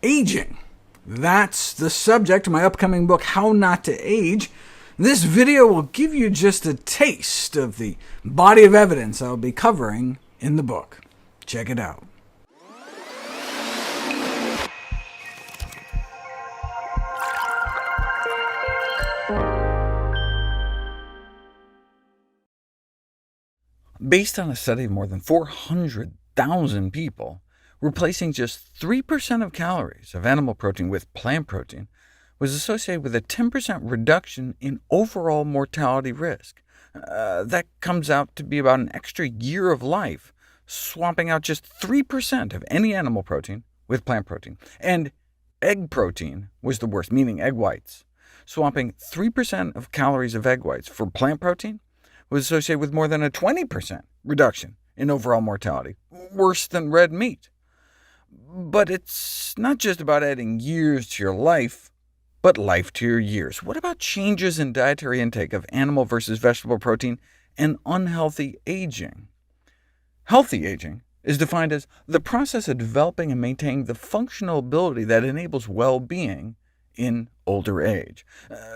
Aging. That's the subject of my upcoming book, How Not to Age. This video will give you just a taste of the body of evidence I'll be covering in the book. Check it out. Based on a study of more than 400,000 people, replacing just 3% of calories of animal protein with plant protein was associated with a 10% reduction in overall mortality risk. That comes out to be about an extra year of life, swapping out just 3% of any animal protein with plant protein. And egg protein was the worst, meaning egg whites. Swapping 3% of calories of egg whites for plant protein was associated with more than a 20% reduction in overall mortality, worse than red meat. But it's not just about adding years to your life, but life to your years. What about changes in dietary intake of animal versus vegetable protein and unhealthy aging? Healthy aging is defined as the process of developing and maintaining the functional ability that enables well-being in older age.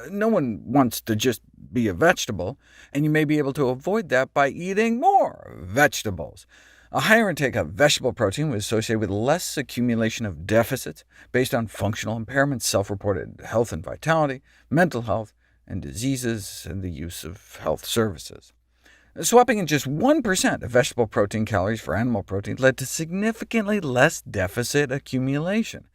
No one wants to just be a vegetable, and you may be able to avoid that by eating more vegetables. A higher intake of vegetable protein was associated with less accumulation of deficits based on functional impairments, self-reported health and vitality, mental health, and diseases, and the use of health services. Swapping in just 1% of vegetable protein calories for animal protein led to significantly less deficit accumulation.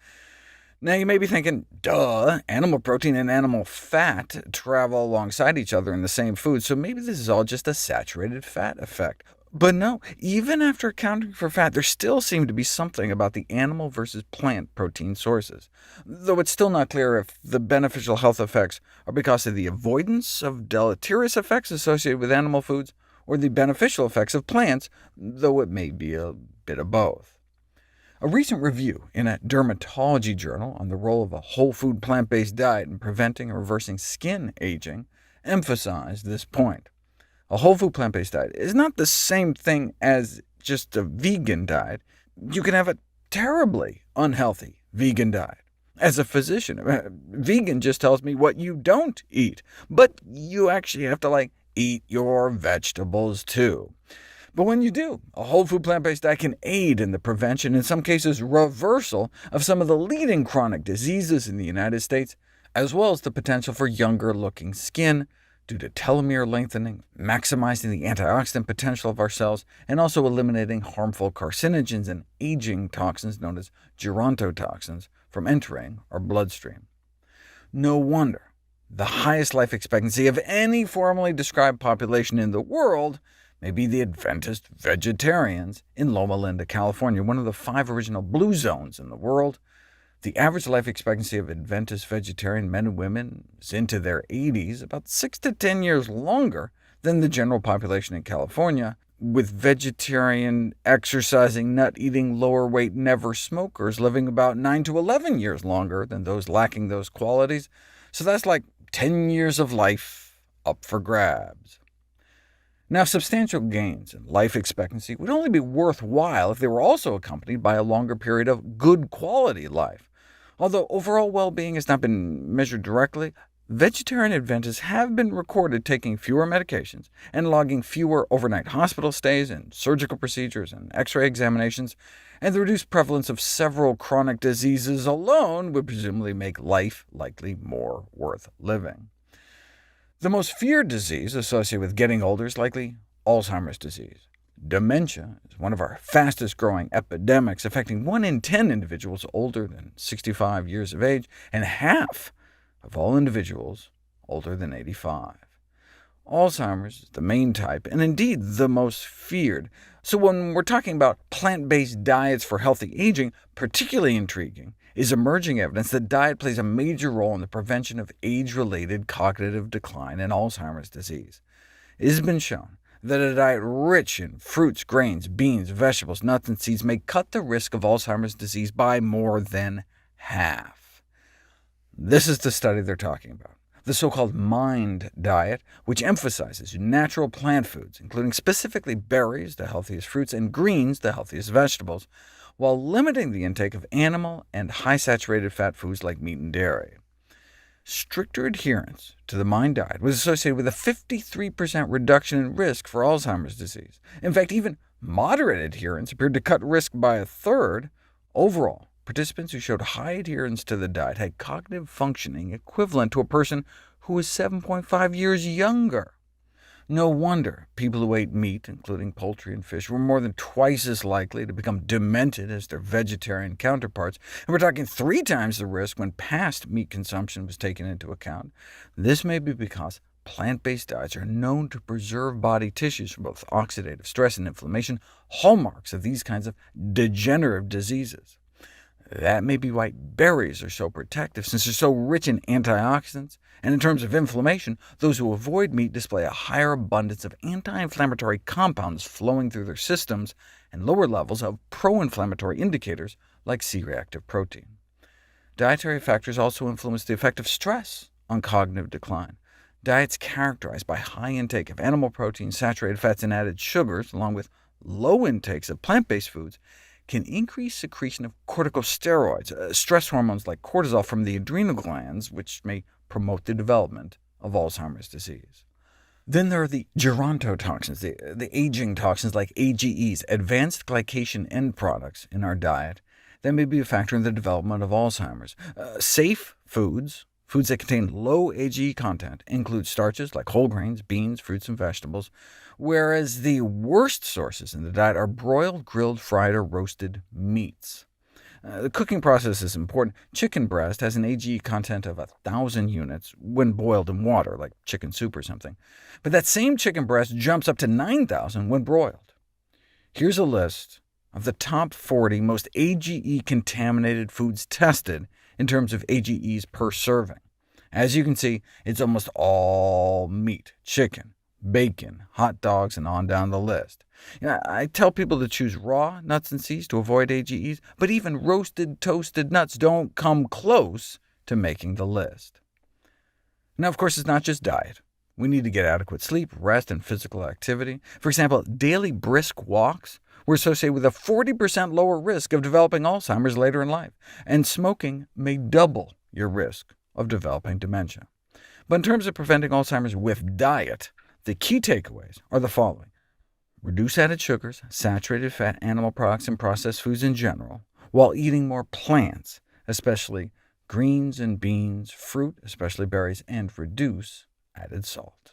Now you may be thinking, duh, animal protein and animal fat travel alongside each other in the same food, so maybe this is all just a saturated fat effect. But no, even after accounting for fat, there still seemed to be something about the animal versus plant protein sources, though it's still not clear if the beneficial health effects are because of the avoidance of deleterious effects associated with animal foods, or the beneficial effects of plants, though it may be a bit of both. A recent review in a dermatology journal on the role of a whole food plant-based diet in preventing or reversing skin aging emphasized this point. A whole food plant-based diet is not the same thing as just a vegan diet. You can have a terribly unhealthy vegan diet. As a physician, vegan just tells me what you don't eat, but you actually have to eat your vegetables too. But when you do, a whole food plant-based diet can aid in the prevention, in some cases reversal, of some of the leading chronic diseases in the United States, as well as the potential for younger-looking skin due to telomere lengthening, maximizing the antioxidant potential of our cells, and also eliminating harmful carcinogens and aging toxins known as gerontotoxins from entering our bloodstream. No wonder the highest life expectancy of any formally described population in the world may be the Adventist vegetarians in Loma Linda, California, one of the 5 original blue zones in the world. The average life expectancy of Adventist vegetarian men and women is into their 80s, about 6 to 10 years longer than the general population in California, with vegetarian, exercising, nut-eating, lower-weight, never-smokers living about 9 to 11 years longer than those lacking those qualities. So that's like 10 years of life up for grabs. Now, substantial gains in life expectancy would only be worthwhile if they were also accompanied by a longer period of good quality life. Although overall well-being has not been measured directly, vegetarian Adventists have been recorded taking fewer medications and logging fewer overnight hospital stays and surgical procedures and X-ray examinations, and the reduced prevalence of several chronic diseases alone would presumably make life likely more worth living. The most feared disease associated with getting older is likely Alzheimer's disease. Dementia is one of our fastest-growing epidemics, affecting 1 in 10 individuals older than 65 years of age, and half of all individuals older than 85. Alzheimer's is the main type, and indeed the most feared. So when we're talking about plant-based diets for healthy aging, particularly intriguing is emerging evidence that diet plays a major role in the prevention of age-related cognitive decline and Alzheimer's disease. It has been shown that a diet rich in fruits, grains, beans, vegetables, nuts, and seeds may cut the risk of Alzheimer's disease by more than half. This is the study they're talking about, the so-called MIND diet, which emphasizes natural plant foods, including specifically berries, the healthiest fruits, and greens, the healthiest vegetables, while limiting the intake of animal and high-saturated fat foods like meat and dairy. Stricter adherence to the MIND diet was associated with a 53% reduction in risk for Alzheimer's disease. In fact, even moderate adherence appeared to cut risk by a third. Overall, participants who showed high adherence to the diet had cognitive functioning equivalent to a person who was 7.5 years younger. No wonder people who ate meat, including poultry and fish, were more than twice as likely to become demented as their vegetarian counterparts, and we're talking 3 times the risk when past meat consumption was taken into account. This may be because plant-based diets are known to preserve body tissues from both oxidative stress and inflammation, hallmarks of these kinds of degenerative diseases. That may be why berries are so protective, since they're so rich in antioxidants, and in terms of inflammation, those who avoid meat display a higher abundance of anti-inflammatory compounds flowing through their systems, and lower levels of pro-inflammatory indicators like C-reactive protein. Dietary factors also influence the effect of stress on cognitive decline. Diets characterized by high intake of animal protein, saturated fats, and added sugars, along with low intakes of plant-based foods, can increase secretion of corticosteroids, stress hormones like cortisol from the adrenal glands, which may promote the development of Alzheimer's disease. Then there are the gerontotoxins, the aging toxins like AGEs, advanced glycation end products in our diet, that may be a factor in the development of Alzheimer's. Safe foods that contain low AGE content include starches like whole grains, beans, fruits, and vegetables, whereas the worst sources in the diet are broiled, grilled, fried, or roasted meats. The cooking process is important. Chicken breast has an AGE content of 1,000 units when boiled in water, like chicken soup or something, but that same chicken breast jumps up to 9,000 when broiled. Here's a list of the top 40 most AGE-contaminated foods tested in terms of AGEs per serving. As you can see, it's almost all meat, chicken, bacon, hot dogs, and on down the list. I tell people to choose raw nuts and seeds to avoid AGEs, but even roasted, toasted nuts don't come close to making the list. Now, of course, it's not just diet. We need to get adequate sleep, rest, and physical activity. For example, daily brisk walks were associated with a 40% lower risk of developing Alzheimer's later in life, and smoking may double your risk of developing dementia. But in terms of preventing Alzheimer's with diet, the key takeaways are the following. Reduce added sugars, saturated fat, animal products, and processed foods in general, while eating more plants, especially greens and beans, fruit, especially berries, and reduce added salt.